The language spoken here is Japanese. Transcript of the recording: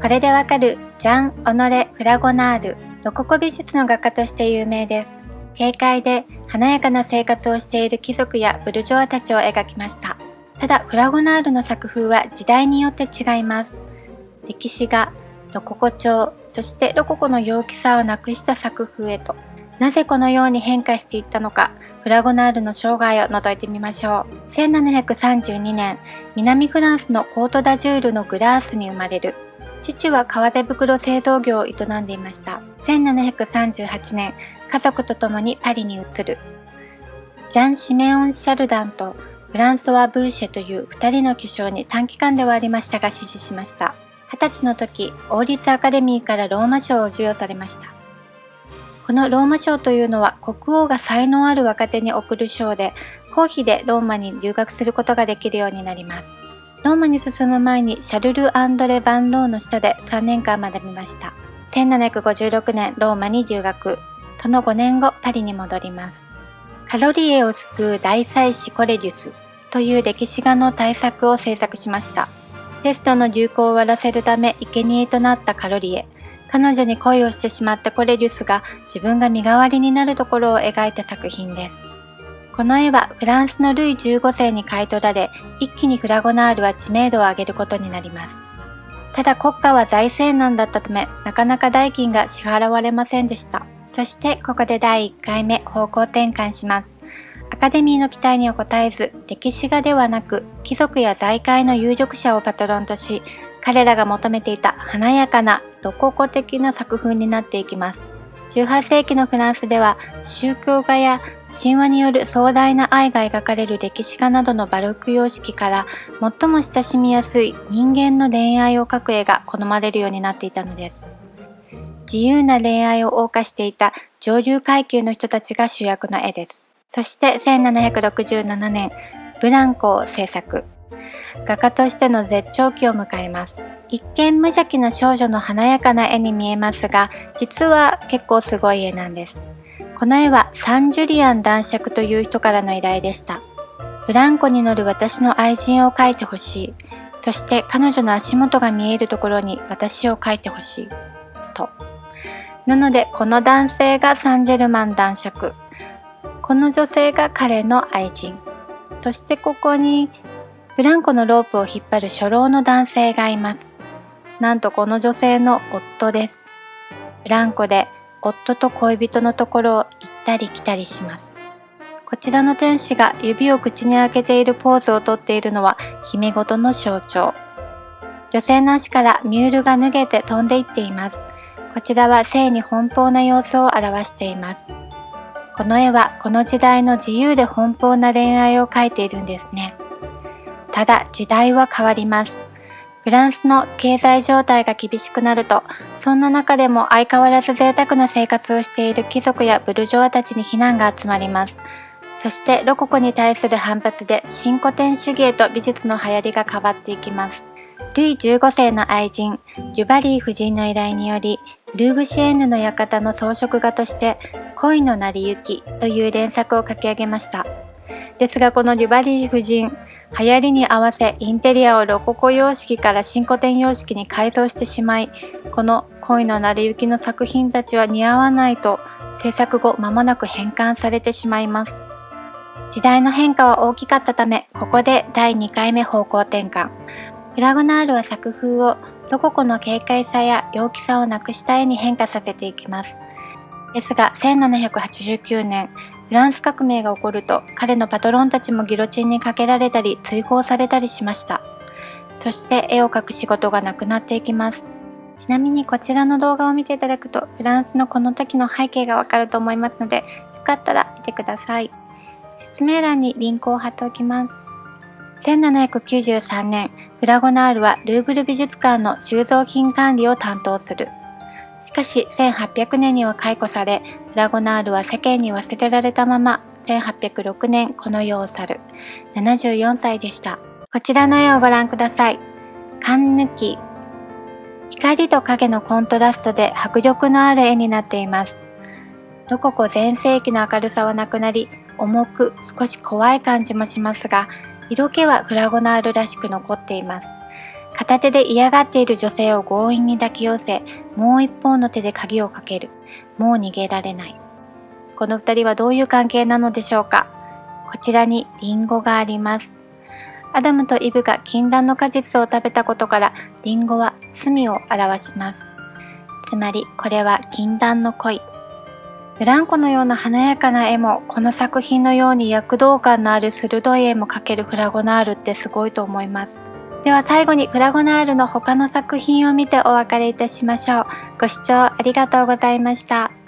これでわかるジャン・オノレ・フラゴナール。ロココ美術の画家として有名です。軽快で華やかな生活をしている貴族やブルジョワたちを描きました。ただフラゴナールの作風は時代によって違います。歴史画、ロココ調、そしてロココの陽気さをなくした作風へと。なぜこのように変化していったのか、フラゴナールの生涯を覗いてみましょう。1732年、南フランスのコートダジュールのグラースに生まれる。父は革手袋製造業を営んでいました。1738年、家族と共にパリに移る。ジャン・シメオン・シャルダンとフランソワ・ブーシェという2人の巨匠に短期間ではありましたが師事しました。20歳の時、王立アカデミーからローマ賞を授与されました。このローマ賞というのは国王が才能ある若手に贈る賞で、公費でローマに留学することができるようになります。ローマに進む前にシャルル・アンドレ・ヴァンローの下で3年間学びました。1756年ローマに留学。その5年後パリに戻ります。カロリエを救う大祭司コレリュスという歴史画の大作を制作しました。ペストの流行を終わらせるため生贄となったカロリエ。彼女に恋をしてしまったコレリュスが自分が身代わりになるところを描いた作品です。この絵はフランスのルイ15世に買い取られ、一気にフラゴナールは知名度を上げることになります。ただ国家は財政難だったため、なかなか代金が支払われませんでした。そしてここで第1回目方向転換します。アカデミーの期待には応えず、歴史画ではなく貴族や財界の有力者をパトロンとし、彼らが求めていた華やかなロココ的な作風になっていきます。18世紀のフランスでは宗教画や神話による壮大な愛が描かれる歴史画などのバロック様式から最も親しみやすい人間の恋愛を描く絵が好まれるようになっていたのです。自由な恋愛を謳歌していた上流階級の人たちが主役の絵です。そして1767年、ブランコを制作。画家としての絶頂期を迎えます。一見無邪気な少女の華やかな絵に見えますが、実は結構すごい絵なんです。この絵はサンジュリアン男爵という人からの依頼でした。ブランコに乗る私の愛人を描いてほしい。そして彼女の足元が見えるところに私を描いてほしい。と。なのでこの男性がサンジェルマン男爵。この女性が彼の愛人。そしてここにブランコのロープを引っ張る初老の男性がいます。なんとこの女性の夫です。ブランコで夫と恋人のところを行ったり来たりします。こちらの天使が指を口に開けているポーズをとっているのは姫事の象徴。女性の足からミュールが脱げて飛んでいっています。こちらは性に奔放な様子を表しています。この絵はこの時代の自由で奔放な恋愛を描いているんですね。ただ時代は変わります。フランスの経済状態が厳しくなると、そんな中でも相変わらず贅沢な生活をしている貴族やブルジョワたちに非難が集まります。そしてロココに対する反発で新古典主義へと美術の流行りが変わっていきます。ルイ15世の愛人、デュバリー夫人の依頼により、ルーブシエーヌの館の装飾画として恋の成り行きという連作を書き上げました。ですがこのデュバリー夫人、流行りに合わせインテリアをロココ様式から新古典様式に改造してしまい、この恋の成り行きの作品たちは似合わないと制作後間もなく返還されてしまいます。時代の変化は大きかったため、ここで第2回目方向転換。フラゴナールは作風をロココの軽快さや陽気さをなくした絵に変化させていきます。ですが1789年、フランス革命が起こると彼のパトロンたちもギロチンにかけられたり追放されたりしました。そして絵を描く仕事がなくなっていきます。ちなみにこちらの動画を見ていただくとフランスのこの時の背景がわかると思いますので、よかったら見てください。説明欄にリンクを貼っておきます。1793年、フラゴナールはルーブル美術館の収蔵品管理を担当する。しかし1800年には解雇され、フラゴナールは世間に忘れられたまま1806年この世を去る。74歳でした。こちらの絵をご覧ください。缶抜き。光と影のコントラストで迫力のある絵になっています。ロココ全盛期の明るさはなくなり、重く少し怖い感じもしますが、色気はフラゴナールらしく残っています。片手で嫌がっている女性を強引に抱き寄せ、もう一方の手で鍵をかける。もう逃げられない。この2人はどういう関係なのでしょうか。こちらにリンゴがあります。アダムとイブが禁断の果実を食べたことから、リンゴは罪を表します。つまりこれは禁断の恋。ブランコのような華やかな絵も、この作品のように躍動感のある鋭い絵も描けるフラゴナールってすごいと思います。では最後にフラゴナールの他の作品を見てお別れいたしましょう。ご視聴ありがとうございました。